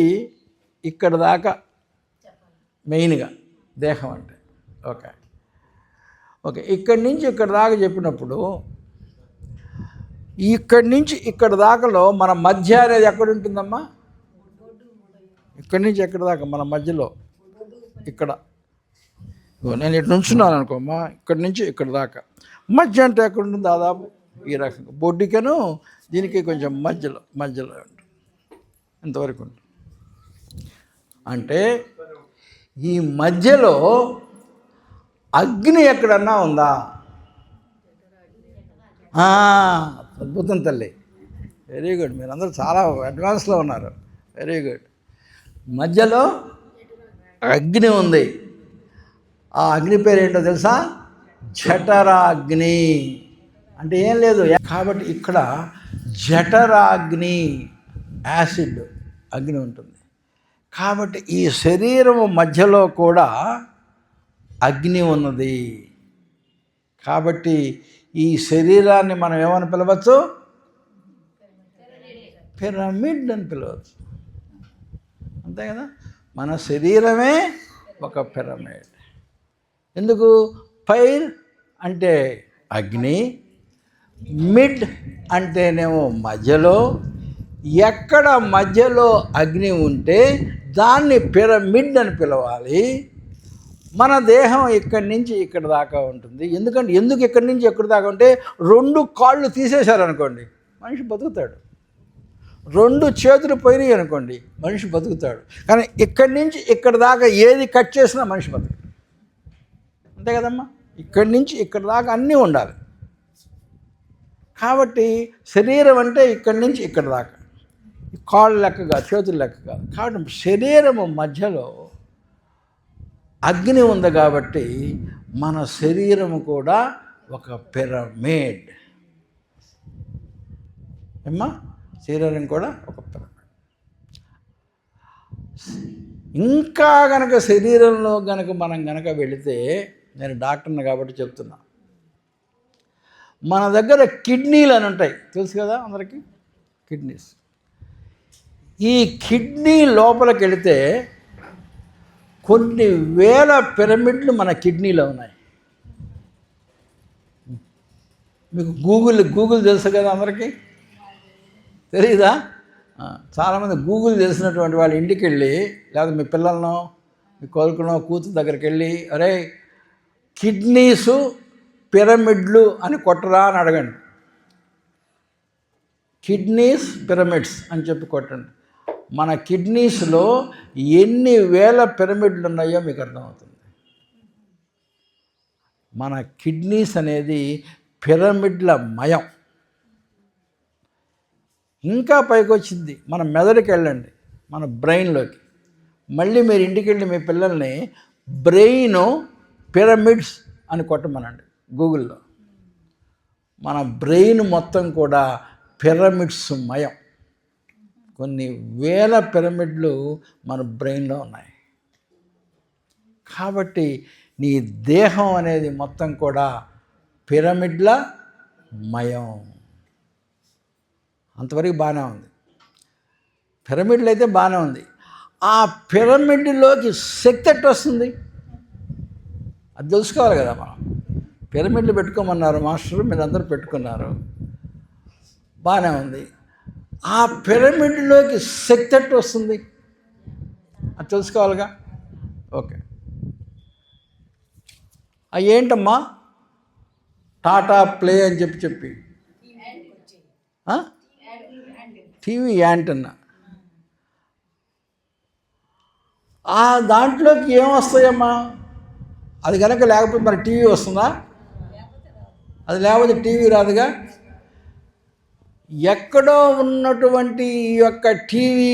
ఇక్కడి దాకా మెయిన్గా దేహం అంటే. ఓకే ఓకే ఇక్కడి నుంచి ఇక్కడి దాకా చెప్పినప్పుడు ఇక్కడి నుంచి ఇక్కడ దాకాలో మన మధ్య అనేది ఎక్కడ ఉంటుందమ్మా? ఇక్కడి నుంచి ఎక్కడి దాకా మన మధ్యలో ఇక్కడ. నేను ఇటు నుంచున్నాను అనుకోమ్మా, ఇక్కడి నుంచి ఇక్కడ దాకా మధ్య అంటే ఎక్కడ ఉంటుంది? దాదాపు ఈ రకంగా బొడ్డుకను దీనికి కొంచెం మధ్యలో ఉంటుంది, ఇంతవరకు ఉంటుంది. అంటే ఈ మధ్యలో అగ్ని ఎక్కడన్నా ఉందా? అద్భుతం తల్లి, వెరీ గుడ్. మీరందరూ చాలా అడ్వాన్స్లో ఉన్నారు, వెరీ గుడ్. మధ్యలో అగ్ని ఉంది. ఆ అగ్ని పేరు ఏంటో తెలుసా? జఠరాగ్ని. అంటే ఏం లేదు, కాబట్టి ఇక్కడ జఠరాగ్ని, యాసిడ్ అగ్ని ఉంటుంది. కాబట్టి ఈ శరీరము మధ్యలో కూడా అగ్ని ఉన్నది. కాబట్టి ఈ శరీరాన్ని మనం ఏమని పిలవచ్చు? పిరమిడ్ అని పిలవచ్చు, అంతే కదా. మన శరీరమే ఒక పిరమిడ్. ఎందుకు? ఫైర్ అంటే అగ్ని, మిడ్ అంటేనేమో మధ్యలో. ఎక్కడ మధ్యలో అగ్ని ఉంటే దాన్ని పిరమిడ్ అని పిలవాలి. మన దేహం ఇక్కడి నుంచి ఇక్కడ దాకా ఉంటుంది. ఎందుకు ఇక్కడి నుంచి ఎక్కడి దాకా ఉంటే, 2 కాళ్ళు తీసేశారనుకోండి మనిషి బతుకుతాడు, 2 చేతులు పోయినాయి అనుకోండి మనిషి బతుకుతాడు. కానీ ఇక్కడి నుంచి ఇక్కడ దాకా ఏది కట్ చేసినా మనిషి బతుకుతాడు, అంతే కదమ్మా. ఇక్కడి నుంచి ఇక్కడ దాకా అన్నీ ఉండాలి. కాబట్టి శరీరం అంటే ఇక్కడి నుంచి ఇక్కడ దాకా, కాళ్ళు లెక్క కాదు, చేతులు లెక్క కాదు. కాబట్టి శరీరము మధ్యలో అగ్ని ఉంది. కాబట్టి మన శరీరము కూడా ఒక పిరమిడ్. ఏమ్మా, శరీరం కూడా ఒక పిరమిడ్. ఇంకా గనక శరీరంలో మనం వెళితే, నేను డాక్టర్ని కాబట్టి చెప్తున్నా, మన దగ్గర కిడ్నీలు అని ఉంటాయి, తెలుసు కదా అందరికీ, కిడ్నీస్. ఈ కిడ్నీ లోపలికి వెళితే కొన్ని వేల పిరమిడ్లు మన కిడ్నీలో ఉన్నాయి. మీకు గూగుల్ తెలుసు కదా అందరికీ, తెలీదా? చాలామంది గూగుల్ తెలిసినటువంటి వాళ్ళు ఇంటికి వెళ్ళి, లేదా మీ పిల్లలనో మీ కొడుకునో కూతురు దగ్గరికి వెళ్ళి, అరే కిడ్నీసు పిరమిడ్లు అని కొట్టరా అని అడగండి. కిడ్నీస్ పిరమిడ్స్ అని చెప్పి కొట్టండి. మన కిడ్నీస్లో ఎన్ని వేల పిరమిడ్లు ఉన్నాయో మీకు అర్థమవుతుంది. మన కిడ్నీస్ అనేది పిరమిడ్ల మయం. ఇంకా పైకి వచ్చింది, మన మెదడుకి వెళ్ళండి, మన బ్రెయిన్లోకి. మళ్ళీ మీరు ఇంటికి వెళ్ళి మీ పిల్లల్ని బ్రెయిన్ పిరమిడ్స్ అని కొట్టమనండి గూగుల్లో. మన బ్రెయిన్ మొత్తం కూడా పిరమిడ్స్ మయం. కొన్ని వేల పిరమిడ్లు మన బ్రెయిన్లో ఉన్నాయి. కాబట్టి నీ దేహం అనేది మొత్తం కూడా పిరమిడ్ల మయం. అంతవరకు బాగానే ఉంది, పిరమిడ్లు అయితే బాగానే ఉంది. ఆ పిరమిడ్లోకి శక్తి ఎట్టు వస్తుంది అది తెలుసుకోవాలి కదా మనం. పిరమిడ్లు పెట్టుకోమన్నారు మాస్టరు, మీరందరూ పెట్టుకున్నారు, బాగానే ఉంది. ఆ పిరమిడ్లోకి శక్తి ఎట్టు వస్తుంది అది తెలుసుకోవాలిగా. ఓకే, ఏంటమ్మా టాటా ప్లే అని చెప్పి టీవీ యాంటన్నా, ఆ దాంట్లోకి ఏమొస్తాయమ్మా? అది కనుక లేకపోతే మరి టీవీ వస్తుందా? అది లేకపోతే టీవీ రాదుగా. ఎక్కడో ఉన్నటువంటి ఈ యొక్క టీవీ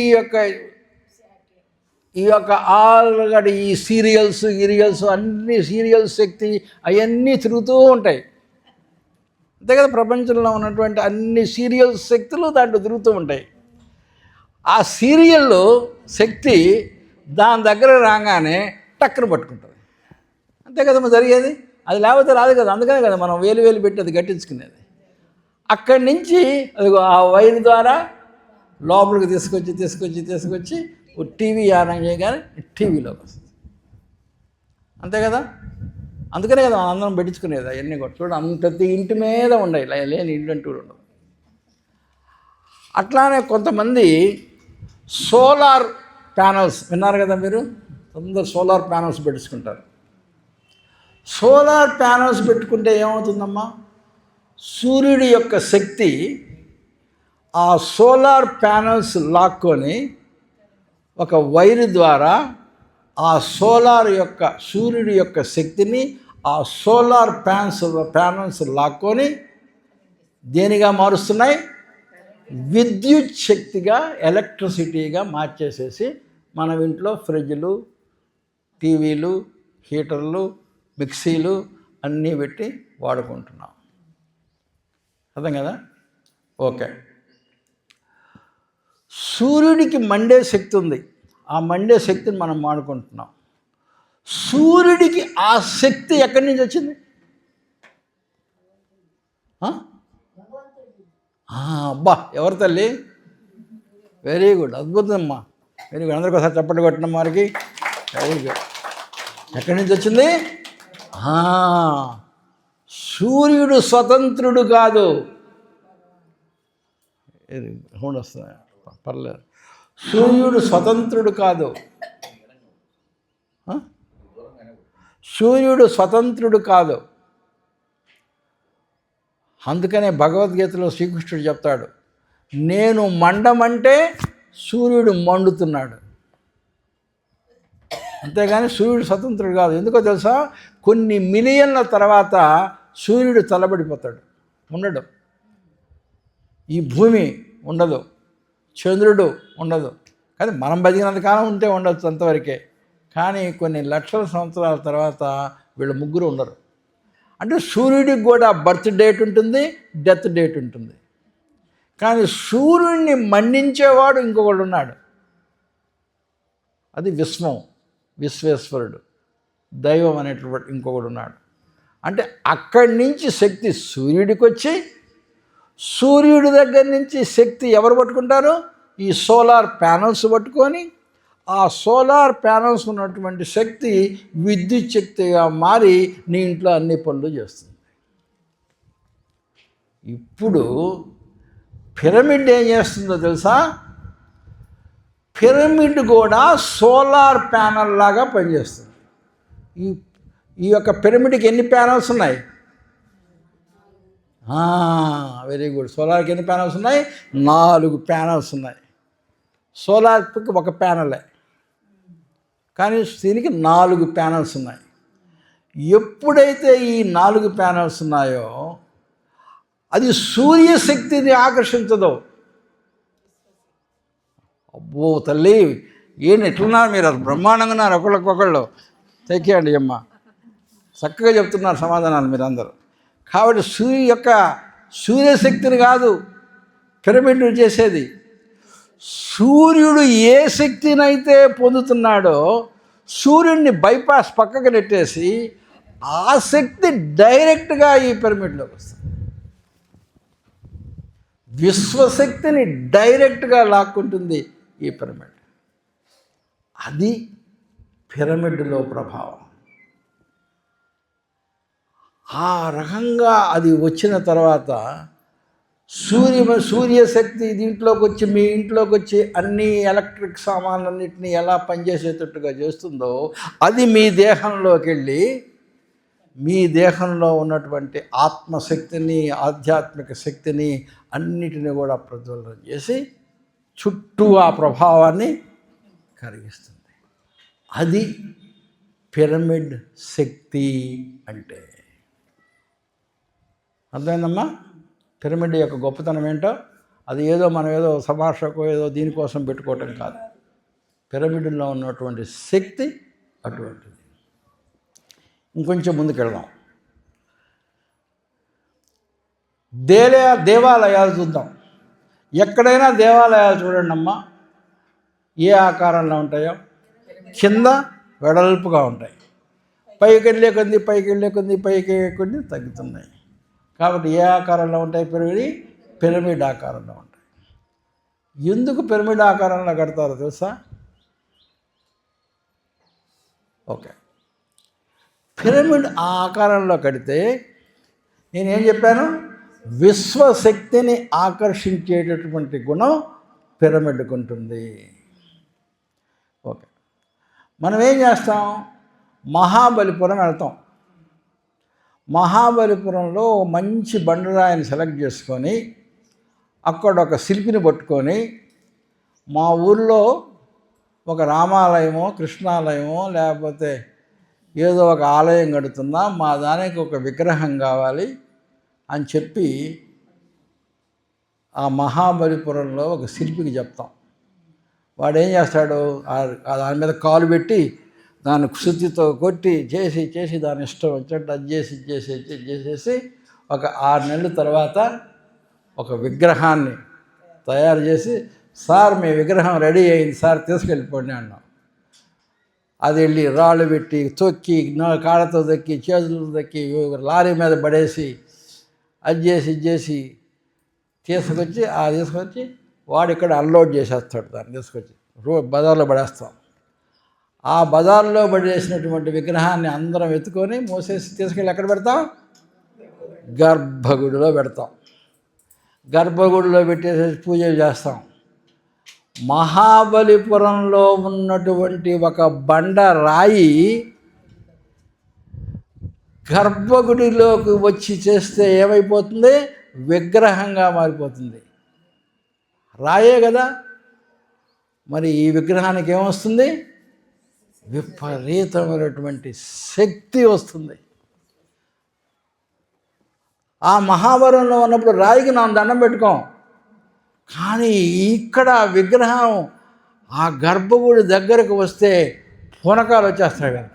ఈ యొక్క ఆల్రెడీ ఈ సీరియల్స్ అన్ని సీరియల్స్ శక్తి అవన్నీ తిరుగుతూ ఉంటాయి. అంతే కదా, ప్రపంచంలో ఉన్నటువంటి అన్ని సీరియల్ శక్తులు దాంట్లో తిరుగుతూ ఉంటాయి. ఆ సీరియల్ శక్తి దాని దగ్గర రాగానే టక్కన పట్టుకుంటుంది. అంతే కదా మరి జరిగేది. అది లేకపోతే రాదు కదా. అందుకనే కదా మనం వేలు పెట్టి అది గట్టించుకునేది. అక్కడి నుంచి అదిగో ఆ వైర్ ద్వారా లోపలికి తీసుకొచ్చి టీవీ ఆన్ చేయగానే టీవీలోకి వస్తుంది. అంతే కదా. అందుకనే కదా మనం అందరం పెట్టించుకునేది అవన్నీ కూడా. చూడండి, ప్రతి ఇంటి మీద ఉండవు, లేని ఇల్లు అంటూ ఉండదు. అట్లానే కొంతమంది సోలార్ ప్యానల్స్ విన్నారు కదా మీరు, అందరు సోలార్ ప్యానల్స్ పెట్టించుకుంటారు. సోలార్ ప్యానల్స్ పెట్టుకుంటే ఏమవుతుందమ్మా, సూర్యుడి యొక్క శక్తి ఆ సోలార్ ప్యానల్స్ లాక్కొని ఒక వైరు ద్వారా ఆ సూర్యుడి యొక్క శక్తిని ఆ సోలార్ ప్యానల్స్ లాక్కొని దేనిగా మారుస్తున్నాయి, విద్యుత్ శక్తిగా, ఎలక్ట్రిసిటీగా మార్చేసేసి మన ఇంట్లో ఫ్రిడ్జ్లు, టీవీలు, హీటర్లు, మిక్సీలు అన్నీ పెట్టి వాడుకుంటున్నాం. అర్థం కదా. ఓకే, సూర్యుడికి మండే శక్తి ఉంది. ఆ మండే శక్తిని మనం వాడుకుంటున్నాం. సూర్యుడికి ఆ శక్తి ఎక్కడి నుంచి వచ్చింది? అబ్బా, ఎవరు తల్లి? వెరీ గుడ్, అద్భుతం అమ్మా, వెరీ గుడ్. అందరికీ ఒకసారి చప్పట్లు కొట్టిన వారికి వెరీ గుడ్. ఎక్కడి నుంచి వచ్చింది? సూర్యుడు స్వతంత్రుడు కాదు. హోండ్ వస్తుంది, పర్లేదు. సూర్యుడు స్వతంత్రుడు కాదు. సూర్యుడు స్వతంత్రుడు కాదు. అందుకనే భగవద్గీతలో శ్రీకృష్ణుడు చెప్తాడు, నేను మండమంటే సూర్యుడు మండుతున్నాడు. అంతేగాని సూర్యుడు స్వతంత్రుడు కాదు. ఎందుకో తెలుసా, కొన్ని మిలియన్ల తర్వాత సూర్యుడు చల్లబడిపోతాడు, ఉండడు. ఈ భూమి ఉండదు, చంద్రుడు ఉండదు. కానీ మనం బతికినంత కాలం ఉంటే ఉండొచ్చు అంతవరకే. కానీ కొన్ని లక్షల సంవత్సరాల తర్వాత వీళ్ళు ముగ్గురు ఉండరు. అంటే సూర్యుడికి కూడా బర్త్ డేట్ ఉంటుంది, డెత్ డేట్ ఉంటుంది. కానీ సూర్యుడిని మండించేవాడు ఇంకొకడు ఉన్నాడు, అది విశ్వేశ్వరుడు, దైవం అనేటువంటి ఇంకొకడు ఉన్నాడు. అంటే అక్కడి నుంచి శక్తి సూర్యుడికి వచ్చి, సూర్యుడి దగ్గర నుంచి శక్తి ఎవరు పట్టుకుంటారు? ఈ సోలార్ ప్యానల్స్ పట్టుకొని, ఆ సోలార్ ప్యానల్స్ ఉన్నటువంటి శక్తి విద్యుత్ శక్తిగా మారి నీ ఇంట్లో అన్ని పనులు చేస్తుంది. ఇప్పుడు పిరమిడ్ ఏం చేస్తుందో తెలుసా? పిరమిడ్ కూడా సోలార్ ప్యానల్ లాగా పనిచేస్తుంది. ఈ యొక్క పిరమిడ్కి ఎన్ని ప్యానల్స్ ఉన్నాయి? Very good. సోలార్కి ఎన్ని ప్యానల్స్ ఉన్నాయి? 4 ప్యానల్స్ ఉన్నాయి. సోలార్కి ఒక ప్యానలే, కానీ దీనికి 4 ప్యానల్స్ ఉన్నాయి. ఎప్పుడైతే ఈ 4 ప్యానల్స్ ఉన్నాయో అది సూర్యశక్తిని ఆకర్షించదు. అబ్బో తల్లి, ఎట్లున్నారు మీరు? అది బ్రహ్మాండంగా ఉన్నారు ఒకళ్ళకొకళ్ళు. తెక్కేయండి అమ్మ, చక్కగా చెప్తున్నారు సమాధానాలు మీరందరూ. కాబట్టి సూర్యశక్తిని కాదు పిరమిడ్ చేసేది. సూర్యుడు ఏ శక్తినైతే పొందుతున్నాడో సూర్యుడిని బైపాస్ పక్కకు నెట్టేసి ఆ శక్తి డైరెక్ట్గా ఈ పిరమిడ్లోకి వస్తుంది. విశ్వశక్తిని డైరెక్ట్గా లాక్కుంటుంది ఈ పిరమిడ్. అది పిరమిడ్లో ప్రభావం. ఆ రకంగా అది వచ్చిన తర్వాత సూర్యశక్తి దీంట్లోకి వచ్చి, మీ ఇంట్లోకి వచ్చి అన్ని ఎలక్ట్రిక్ సామాన్లన్నింటినీ ఎలా పనిచేసేటట్టుగా చేస్తుందో అది మీ దేహంలోకి వెళ్ళి మీ దేహంలో ఉన్నటువంటి ఆత్మశక్తిని, ఆధ్యాత్మిక శక్తిని అన్నిటినీ కూడా ప్రజ్వలనం చేసి చుట్టూ ఆ ప్రభావాన్ని కలిగిస్తుంది. అది పిరమిడ్ శక్తి అంటే. అర్థమైందమ్మా? పిరమిడ్ యొక్క గొప్పతనం ఏంటో. అది మనం ఏదో సమాషకు ఏదో దీనికోసం పెట్టుకోవటం కాదు. పిరమిడ్లో ఉన్నటువంటి శక్తి అటువంటిది. ఇంకొంచెం ముందుకు వెళ్దాం. దేవాలయాలు చూద్దాం. ఎక్కడైనా దేవాలయాలు చూడండి అమ్మా, ఏ ఆకారంలో ఉంటాయో కింద వెడల్పుగా ఉంటాయి, పైకి వెళ్ళే కొద్ది తగ్గుతున్నాయి. కాబట్టి ఏ ఆకారంలో ఉంటాయి? పిరమిడ్ ఆకారంలో ఉంటాయి. ఎందుకు పిరమిడ్ ఆకారంలో కడతారో తెలుసా? ఓకే, పిరమిడ్ ఆ ఆకారంలో కడితే నేనేం చెప్పాను? విశ్వశక్తిని ఆకర్షించేటటువంటి గుణం పిరమిడ్కు ఉంటుంది. ఓకే, మనం ఏం చేస్తాం? మహాబలిపురం వెళ్తాం. మహాబలిపురంలో మంచి బండరాయిని సెలెక్ట్ చేసుకొని అక్కడ ఒక శిల్పిని పట్టుకొని, మా ఊళ్ళో ఒక రామాలయమో కృష్ణాలయమో లేకపోతే ఏదో ఒక ఆలయం కడుతున్నా, మా దానికి ఒక విగ్రహం కావాలి అని చెప్పి ఆ మహాబలిపురంలో ఒక శిల్పికి చెప్తాం. వాడు ఏం చేస్తాడు? దాని మీద కాలు పెట్టి దాన్ని శుద్ధితో కొట్టి చేసి దాని ఇష్టం వచ్చినట్టు అది చేసేసి ఒక 6 నెలల తర్వాత ఒక విగ్రహాన్ని తయారు చేసి, సార్ మీ విగ్రహం రెడీ అయింది సార్, తీసుకెళ్ళిపోండి అన్నాం. అది వెళ్ళి రాళ్ళు పెట్టి తొక్కి కాళ్ళతో తొక్కి చేతులతో తొక్కి లారీ మీద పడేసి అది చేసి తీసుకొచ్చి వాడు ఇక్కడ అన్లోడ్ చేసేస్తాడు. దాన్ని తీసుకొచ్చి బజార్లో పడేస్తాం. ఆ బజార్లో పడేసినటువంటి విగ్రహాన్ని అందరం ఎత్తుకొని మోసేసి తీసుకెళ్ళి ఎక్కడ పెడతాం? గర్భగుడిలో పెడతాం. గర్భగుడిలో పెట్టేసి పూజలు చేస్తాం. మహాబలిపురంలో ఉన్నటువంటి ఒక బండ రాయి గర్భగుడిలోకి వచ్చి చేస్తే ఏమైపోతుంది? విగ్రహంగా మారిపోతుంది. రాయే కదా. మరి ఈ విగ్రహానికి ఏమొస్తుంది? విపరీతమైనటువంటి శక్తి వస్తుంది. ఆ మహాబలిపురంలో ఉన్నప్పుడు రాయికి మనం దండం పెట్టుకోం, కానీ ఇక్కడ విగ్రహం ఆ గర్భగుడి దగ్గరకు వస్తే పూనకాలు వచ్చేస్తాయి కదా.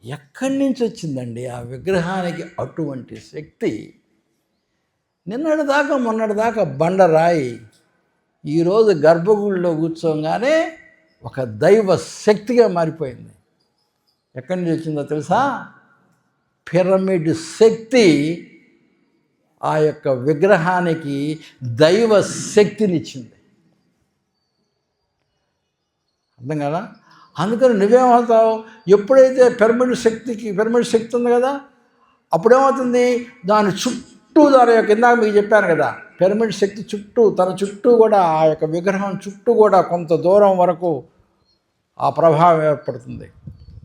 ఎక్కడి నుంచి వచ్చిందండి ఆ విగ్రహానికి అటువంటి శక్తి? మొన్నటిదాకా బండరాయి ఈరోజు గర్భగుడిలో కూర్చోగానే ఒక దైవ శక్తిగా మారిపోయింది. ఎక్కడి నుంచి వచ్చిందో తెలుసా? పిరమిడ్ శక్తి ఆ యొక్క విగ్రహానికి దైవ శక్తినిచ్చింది. అర్థం కదా? అందుకని నువ్వేమవుతావు? ఎప్పుడైతే పిరమిడ్ శక్తి ఉంది కదా, అప్పుడేమవుతుంది? దాని చుట్టూ దాని యొక్క, ఇందాక మీకు చెప్పాను కదా, పిరమిడ్ శక్తి తన చుట్టూ కూడా ఆ యొక్క విగ్రహం చుట్టూ కూడా కొంత దూరం వరకు ఆ ప్రభావం ఏర్పడుతుంది.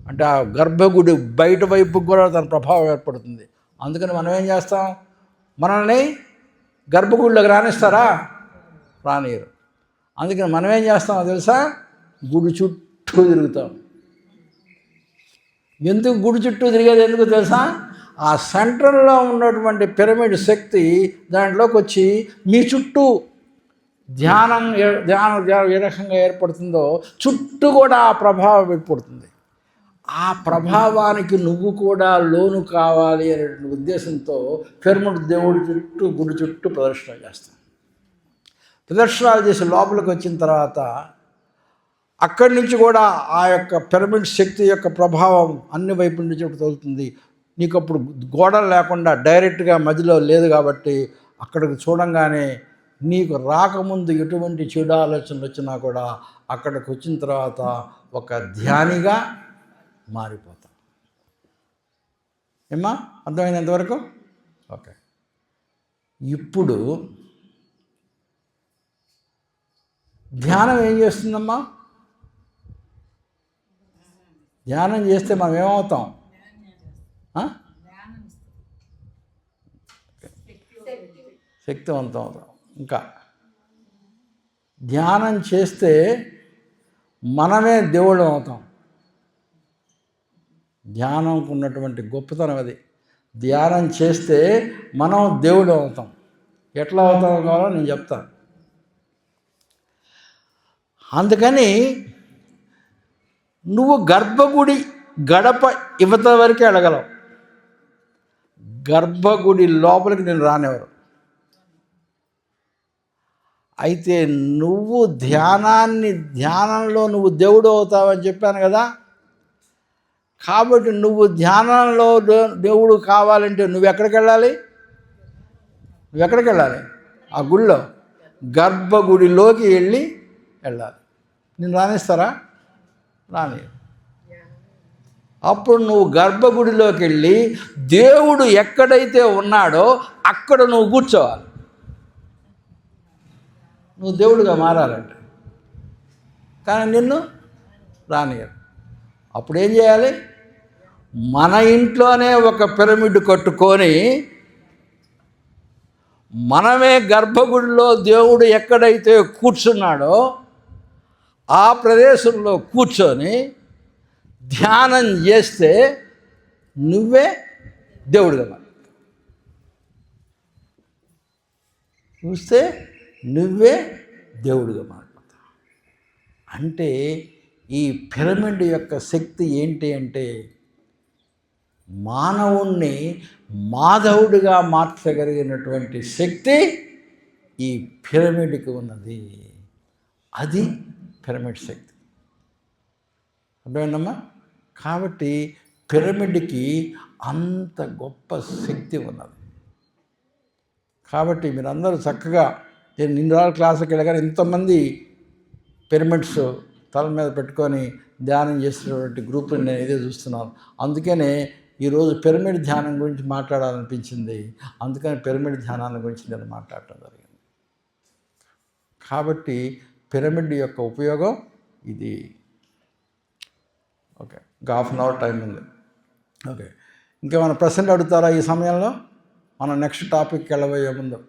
అంటే ఆ గర్భగుడి బయట వైపుకి కూడా దాని ప్రభావం ఏర్పడుతుంది. అందుకని మనం ఏం చేస్తాం? మనల్ని గర్భగుడిలోకి రానిస్తారా? రానియరు. అందుకని మనం ఏం చేస్తామో తెలుసా? గుడి చుట్టూ తిరుగుతాం. ఎందుకు గుడి చుట్టూ తిరిగేది? ఎందుకు తెలుసా? ఆ సెంట్రల్లో ఉన్నటువంటి పిరమిడ్ శక్తి దాంట్లోకి వచ్చి మీ చుట్టూ ధ్యానం ఏ రకంగా ఏర్పడుతుందో చుట్టూ కూడా ఆ ప్రభావం ఏర్పడుతుంది. ఆ ప్రభావానికి నువ్వు కూడా లోను కావాలి అనే ఉద్దేశంతో పిరమిడ్ గుడి చుట్టూ ప్రదర్శన చేస్తాం. ప్రదర్శనలు చేసి లోపలికి వచ్చిన తర్వాత అక్కడి నుంచి కూడా ఆ యొక్క పిరమిడ్ శక్తి యొక్క ప్రభావం అన్ని వైపుల నుంచి తగులుతుంది. నీకు అప్పుడు గోడలు లేకుండా డైరెక్ట్గా మధ్యలో లేదు కాబట్టి అక్కడికి చూడంగానే నీకు రాకముందు ఎటువంటి చెడు ఆలోచనలు వచ్చినా కూడా అక్కడికి వచ్చిన తర్వాత ఒక ధ్యానిగా మారిపోతాం. ఏమ్మా, అర్థమైనంతవరకు? ఓకే. ఇప్పుడు ధ్యానం ఏం చేస్తుందమ్మా? ధ్యానం చేస్తే మనం ఏమవుతాం? శక్తివంతం అవుతాం. ఇంకా ధ్యానం చేస్తే మనమే దేవుడు అవుతాం. ధ్యానంకు ఉన్నటువంటి గొప్పతనం అది. ధ్యానం చేస్తే మనం దేవుడు అవుతాం. ఎట్లా అవుతాం కావాలో నేను చెప్తాను. అందుకని నువ్వు గర్భగుడి గడప యువత వరకే అడగలవు. గర్భగుడి లోపలికి నేను రానివ్వరు. అయితే నువ్వు ధ్యానంలో నువ్వు దేవుడు అవుతావని చెప్పాను కదా. కాబట్టి నువ్వు ధ్యానంలో దేవుడు కావాలంటే నువ్వెక్కడికి వెళ్ళాలి? ఆ గుడిలో గర్భగుడిలోకి వెళ్ళాలి. నేను రానిస్తారా? రాని. అప్పుడు నువ్వు గర్భగుడిలోకి వెళ్ళి దేవుడు ఎక్కడైతే ఉన్నాడో అక్కడ నువ్వు కూర్చోవాలి. నువ్వు దేవుడిగా మారాలంటే. కానీ నిన్ను రానియరు. అప్పుడు ఏం చేయాలి? మన ఇంట్లోనే ఒక పిరమిడ్ కట్టుకొని మనమే గర్భగుడిలో దేవుడు ఎక్కడైతే కూర్చున్నాడో ఆ ప్రదేశంలో కూర్చొని ధ్యానం చేస్తే నువ్వే దేవుడిగా మారు. చూస్తే నువ్వే దేవుడిగా మారిపోతావు. అంటే ఈ పిరమిడ్ యొక్క శక్తి ఏంటి అంటే మానవుణ్ణి మాధవుడిగా మార్చగలిగినటువంటి శక్తి ఈ పిరమిడ్కి ఉన్నది. అది పిరమిడ్ శక్తి. అర్థమైందమ్మా? కాబట్టి పిరమిడ్కి అంత గొప్ప శక్తి ఉన్నది. కాబట్టి మీరందరూ చక్కగా నేను నిన్న రోజుల క్లాసుకి వెళ్ళగానే ఇంతమంది పిరమిడ్స్ తల మీద పెట్టుకొని ధ్యానం చేసినటువంటి గ్రూపుని నేను ఇదే చూస్తున్నాను. అందుకనే ఈరోజు పిరమిడ్ ధ్యానం గురించి మాట్లాడాలనిపించింది. అందుకని పిరమిడ్ ధ్యానాన్ని గురించి నేను మాట్లాడటం జరిగింది. కాబట్టి పిరమిడ్ యొక్క ఉపయోగం ఇది. ఓకే, ఇంకా ½ అన్ అవర్ టైం ఉంది. ఓకే, ఇంకేమైనా ప్రశ్నలు అడుగుతారా ఈ సమయంలో? మనం నెక్స్ట్ టాపిక్కి వెళ్ళబోయే ముందు